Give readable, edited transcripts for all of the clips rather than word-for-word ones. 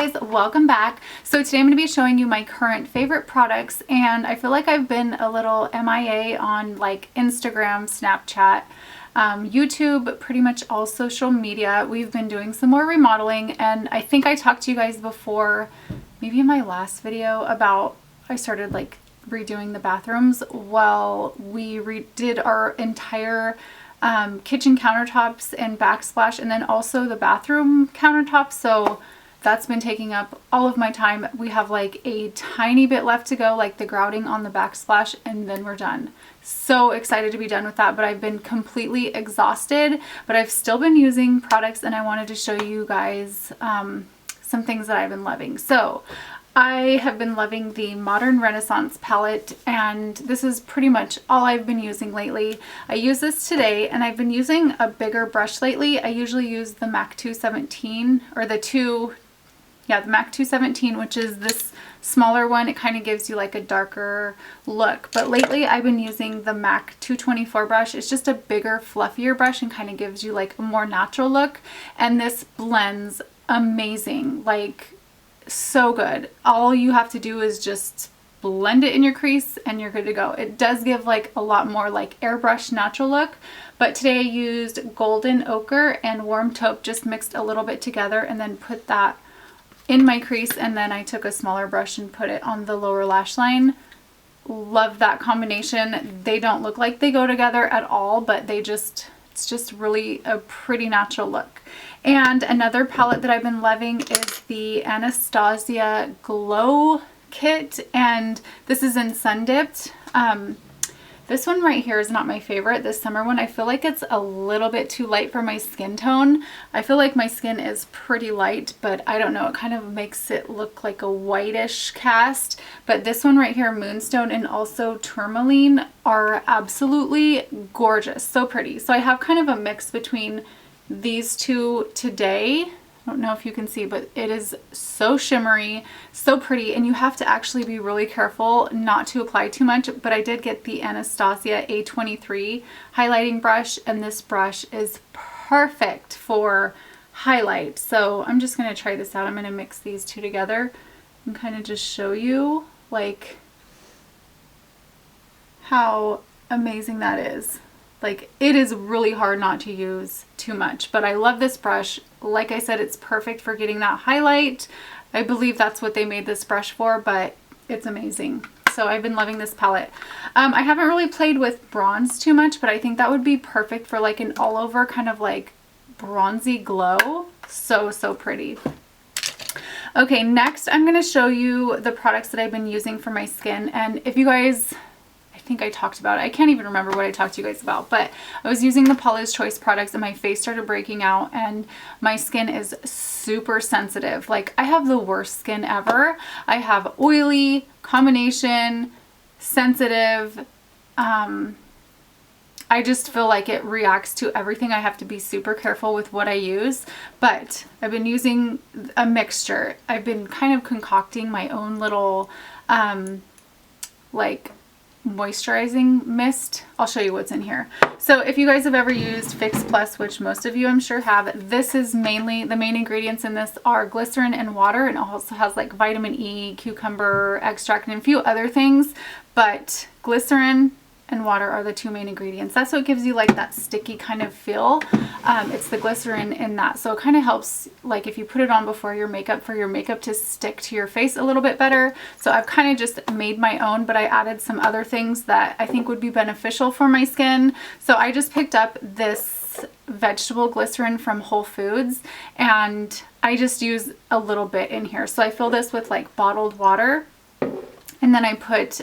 guys, welcome back. So today I'm going to be showing you my current favorite products, and I feel like I've been a little MIA on like Instagram, Snapchat, YouTube, pretty much all social media. We've been doing some more remodeling, and I think I talked to you guys before, maybe in my last video, about I started like redoing the bathrooms. Well, we redid our entire kitchen countertops and backsplash, and then also the bathroom countertops, so that's been taking up all of my time. We have like a tiny bit left to go, like the grouting on the backsplash, and then we're done. So excited to be done with that, but I've been completely exhausted, but I've still been using products, and I wanted to show you guys some things that I've been loving. So I have been loving the Modern Renaissance palette, and this is pretty much all I've been using lately. I use this today, and I've been using a bigger brush lately. I usually use the MAC 217, or the MAC 217, which is this smaller one. It kind of gives you like a darker look, but lately I've been using the MAC 224 brush. It's just a bigger, fluffier brush and kind of gives you like a more natural look, and this blends amazing, like so good. All you have to do is just blend it in your crease and you're good to go. It does give like a lot more like airbrush natural look, but today I used golden ochre and warm taupe, just mixed a little bit together and then put that in my crease, and then I took a smaller brush and put it on the lower lash line. Love that combination. They don't look like they go together at all, but it's just really a pretty natural look. And another palette that I've been loving is the Anastasia Glow Kit, and this is in Sun Dipped. This one right here is not my favorite, this summer one. I feel like it's a little bit too light for my skin tone. I feel like my skin is pretty light, but I don't know, it kind of makes it look like a whitish cast. But this one right here, Moonstone and also Tourmaline, are absolutely gorgeous, so pretty. So I have kind of a mix between these two today. I don't know if you can see, but it is so shimmery, so pretty, and you have to actually be really careful not to apply too much. But I did get the Anastasia A23 highlighting brush, and this brush is perfect for highlight. So I'm just going to try this out. I'm going to mix these two together and kind of just show you like how amazing that is. Like, it is really hard not to use too much, but I love this brush. Like I said, it's perfect for getting that highlight. I believe that's what they made this brush for, but it's amazing. So I've been loving this palette. I haven't really played with bronze too much, but I think that would be perfect for like an all over kind of like bronzy glow. So, so pretty. Okay, next I'm going to show you the products that I've been using for my skin. And if you guys, I think I talked about it. I can't even remember what I talked to you guys about, but I was using the Paula's Choice products and my face started breaking out, and my skin is super sensitive. Like, I have the worst skin ever. I have oily, combination, sensitive. I just feel like it reacts to everything. I have to be super careful with what I use, but I've been using a mixture. I've been kind of concocting my own little like moisturizing mist. I'll show you what's in here. So if you guys have ever used Fix Plus, which most of you I'm sure have, this is mainly, the main ingredients in this are glycerin and water, and it also has like vitamin E, cucumber extract, and a few other things, but glycerin and water are the two main ingredients. That's what gives you like that sticky kind of feel. It's the glycerin in that, so it kind of helps like if you put it on before your makeup, for your makeup to stick to your face a little bit better. So I've kind of just made my own, but I added some other things that I think would be beneficial for my skin. So I just picked up this vegetable glycerin from Whole Foods, and I just use a little bit in here. So I fill this with like bottled water, and then I put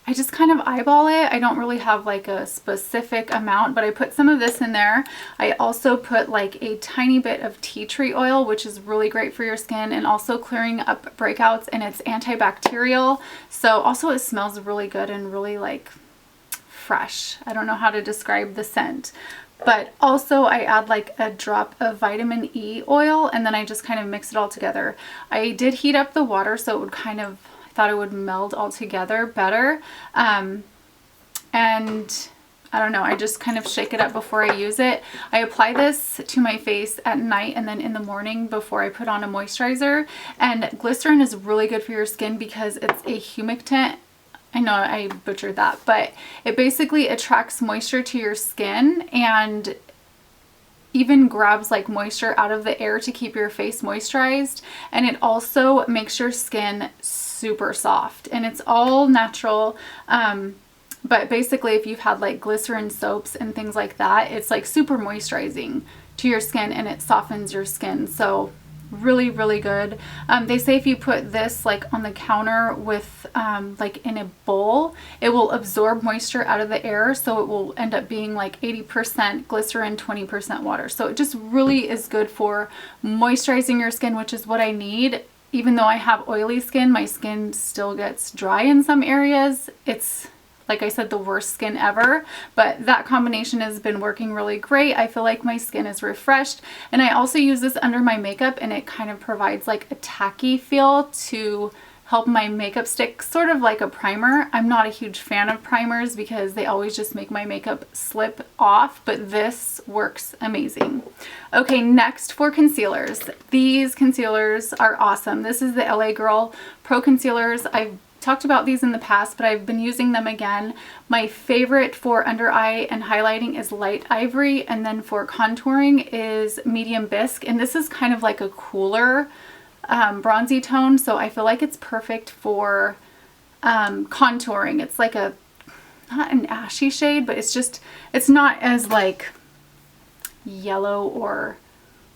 I just kind of eyeball it. I don't really have like a specific amount, but I put some of this in there. I also put like a tiny bit of tea tree oil, which is really great for your skin and also clearing up breakouts, and it's antibacterial. So also it smells really good and really like fresh. I don't know how to describe the scent. But also I add like a drop of vitamin E oil, and then I just kind of mix it all together. I did heat up the water so it would kind of, thought it would meld all together better, and I don't know, I just kind of shake it up before I use it. I apply this to my face at night and then in the morning before I put on a moisturizer. And glycerin is really good for your skin because it's a humectant. I know I butchered that, but it basically attracts moisture to your skin and even grabs like moisture out of the air to keep your face moisturized. And it also makes your skin super soft, and it's all natural. But basically if you've had like glycerin soaps and things like that, it's like super moisturizing to your skin and it softens your skin. So really, really good. They say if you put this like on the counter with like in a bowl, it will absorb moisture out of the air. So it will end up being like 80% glycerin, 20% water. So it just really is good for moisturizing your skin, which is what I need. Even though I have oily skin, my skin still gets dry in some areas. It's, like I said, the worst skin ever, but that combination has been working really great. I feel like my skin is refreshed, and I also use this under my makeup, and it kind of provides like a tacky feel to help my makeup stick, sort of like a primer. I'm not a huge fan of primers because they always just make my makeup slip off, but this works amazing. Okay, next for concealers. These concealers are awesome. This is the LA Girl Pro Concealers. I've talked about these in the past, but I've been using them again. My favorite for under eye and highlighting is Light Ivory, and then for contouring is Medium Bisque, and this is kind of like a cooler bronzy tone, so I feel like it's perfect for contouring. It's like a, not an ashy shade, but it's not as like yellow or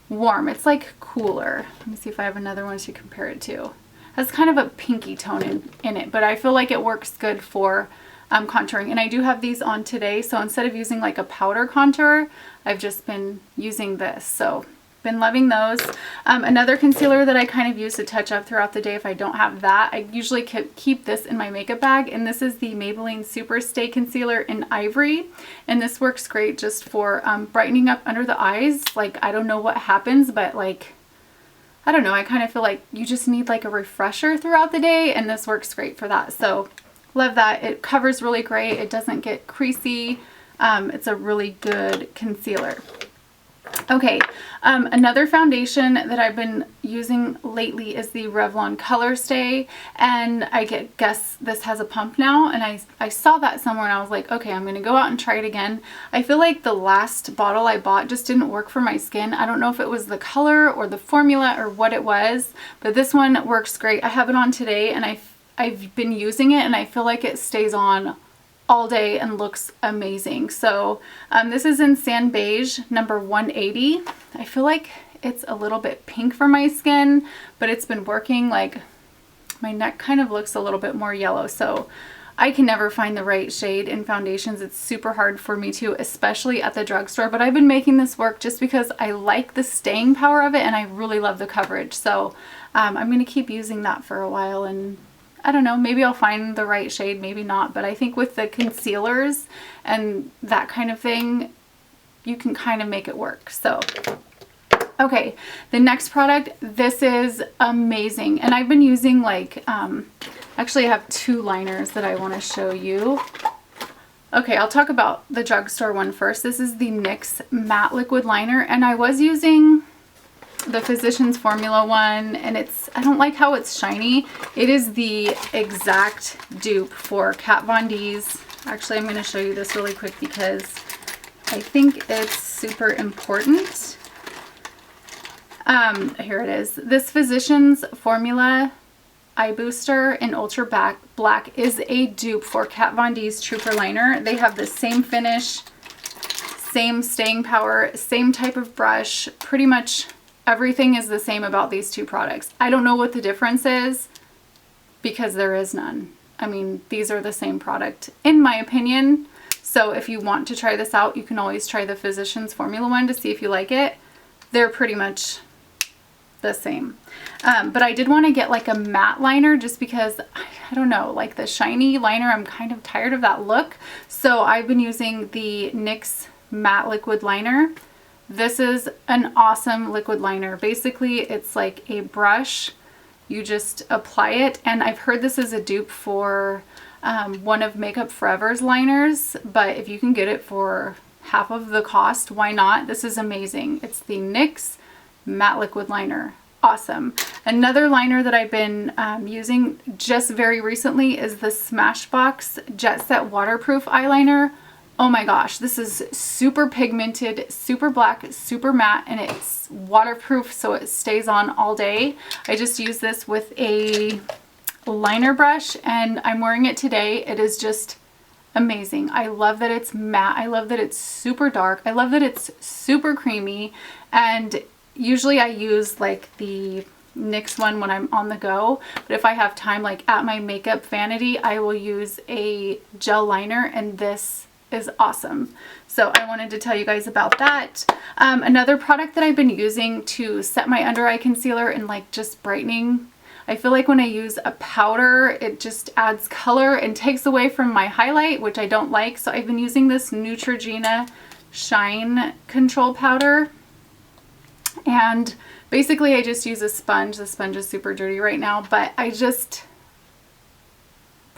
warm. It's like cooler. Let me see if I have another one to compare it to. Has kind of a pinky tone in it, but I feel like it works good for contouring. And I do have these on today, so instead of using like a powder contour, I've just been using this. So been loving those. Another concealer that I kind of use to touch up throughout the day if I don't have that, I usually keep this in my makeup bag, and this is the Maybelline Super Stay Concealer in Ivory, and this works great just for brightening up under the eyes. Like, I don't know what happens, but like, I don't know, I kind of feel like you just need like a refresher throughout the day, and this works great for that. So love that. It covers really great. It doesn't get creasy. It's a really good concealer. Okay, another foundation that I've been using lately is the Revlon Color Stay, and I guess this has a pump now, and I saw that somewhere and I was like, okay, I'm gonna go out and try it again. I feel like the last bottle I bought just didn't work for my skin. I don't know if it was the color or the formula or what it was, but this one works great. I have it on today, and I've been using it, and I feel like it stays on all day and looks amazing. So this is in Sand Beige number 180. I feel like it's a little bit pink for my skin, but it's been working. Like, my neck kind of looks a little bit more yellow, so I can never find the right shade in foundations. It's super hard for me to, especially at the drugstore, but I've been making this work just because I like the staying power of it, and I really love the coverage. So I'm going to keep using that for a while, and I don't know, maybe I'll find the right shade, maybe not, but I think with the concealers and that kind of thing, you can kind of make it work. So, okay, the next product, this is amazing. And I've been using like, actually I have two liners that I want to show you. Okay, I'll talk about the drugstore one first. This is the NYX Matte Liquid Liner, and I was using the Physicians Formula one, and I don't like how it's shiny. It is the exact dupe for Kat Von D's. Actually, I'm going to show you this really quick because I think it's super important. Here it is. This Physicians Formula Eye Booster in Ultra Black is a dupe for Kat Von D's Trooper Liner. They have the same finish, same staying power, same type of brush, pretty much everything is the same about these two products. I don't know what the difference is because there is none. I mean, these are the same product in my opinion. So if you want to try this out, you can always try the Physicians Formula one to see if you like it. They're pretty much the same. But I did want to get like a matte liner just because, I don't know, like the shiny liner, I'm kind of tired of that look. So I've been using the NYX Matte Liquid Liner. This is an awesome liquid liner. Basically, it's like a brush. You just apply it, and I've heard this is a dupe for one of Makeup Forever's liners, but if you can get it for half of the cost, why not? This is amazing. It's the NYX Matte Liquid Liner. Awesome. Another liner that I've been using just very recently is the Smashbox Jet Set Waterproof Eyeliner. Oh my gosh, this is super pigmented, super black, super matte, and it's waterproof so it stays on all day. I just use this with a liner brush and I'm wearing it today. It is just amazing. I love that it's matte. I love that it's super dark. I love that it's super creamy, and usually I use like the NYX one when I'm on the go, but if I have time like at my makeup vanity, I will use a gel liner, and this is awesome. So I wanted to tell you guys about that. Another product that I've been using to set my under eye concealer and like just brightening. I feel like when I use a powder, it just adds color and takes away from my highlight, which I don't like. So I've been using this Neutrogena Shine Control Powder. And basically I just use a sponge. The sponge is super dirty right now, but I just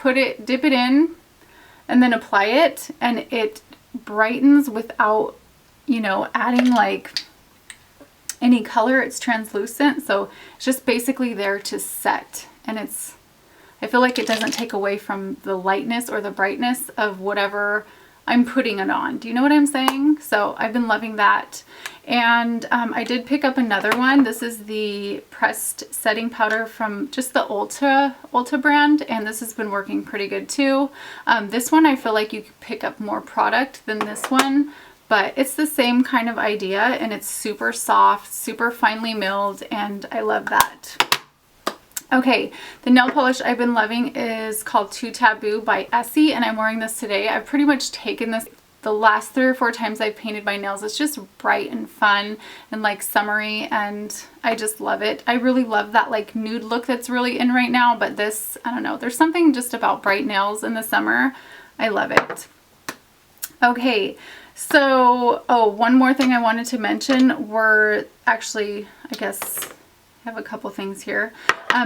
dip it in and then apply it, and it brightens without, you know, adding like any color. It's translucent, so it's just basically there to set, and I feel like it doesn't take away from the lightness or the brightness of whatever I'm putting it on. Do you know what I'm saying? So I've been loving that. And I did pick up another one. This is the pressed setting powder from just the Ulta brand, and this has been working pretty good too. This one I feel like you could pick up more product than this one, but it's the same kind of idea, and it's super soft, super finely milled, and I love that. Okay, the nail polish I've been loving is called Too Taboo by Essie, and I'm wearing this today. I've pretty much taken this the last 3 or 4 times I've painted my nails. It's just bright and fun and like summery, and I just love it. I really love that like nude look that's really in right now, but this, I don't know, there's something just about bright nails in the summer. I love it. Okay, so, oh, one more thing I wanted to mention were actually, I guess, I have a couple things here.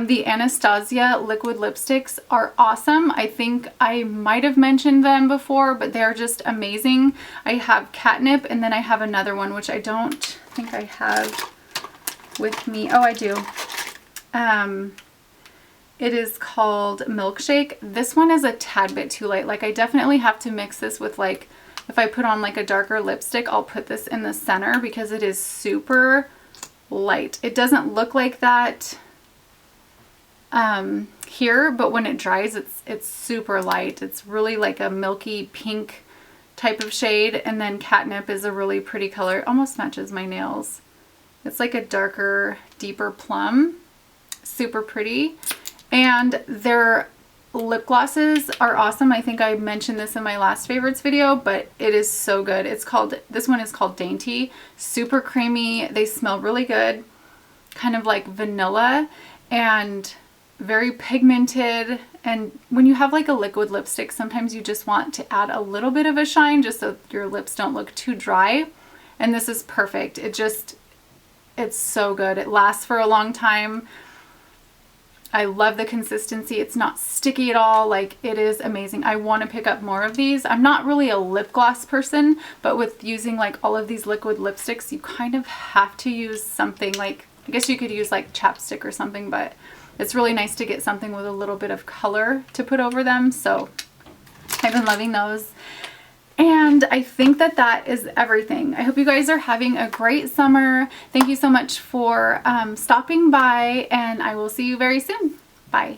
The Anastasia liquid lipsticks are awesome. I think I might have mentioned them before, but they're just amazing. I have Catnip, and then I have another one, which I don't think I have with me. Oh, I do. It is called Milkshake. This one is a tad bit too light. Like I definitely have to mix this with like, if I put on like a darker lipstick, I'll put this in the center because it is super light. It doesn't look like that here, but when it dries, it's super light. It's really like a milky pink type of shade, and then Catnip is a really pretty color. It almost matches my nails. It's like a darker, deeper plum. Super pretty. And their lip glosses are awesome. I think I mentioned this in my last favorites video, but it is so good. This one is called Dainty. Super creamy. They smell really good. Kind of like vanilla and very pigmented. And when you have like a liquid lipstick, sometimes you just want to add a little bit of a shine just so your lips don't look too dry. And this is perfect. It's so good. It lasts for a long time. I love the consistency. It's not sticky at all. Like, it is amazing. I want to pick up more of these. I'm not really a lip gloss person, but with using like all of these liquid lipsticks, you kind of have to use something like, I guess you could use like chapstick or something, but it's really nice to get something with a little bit of color to put over them. So I've been loving those. And I think that is everything. I hope you guys are having a great summer. Thank you so much for stopping by, and I will see you very soon. Bye.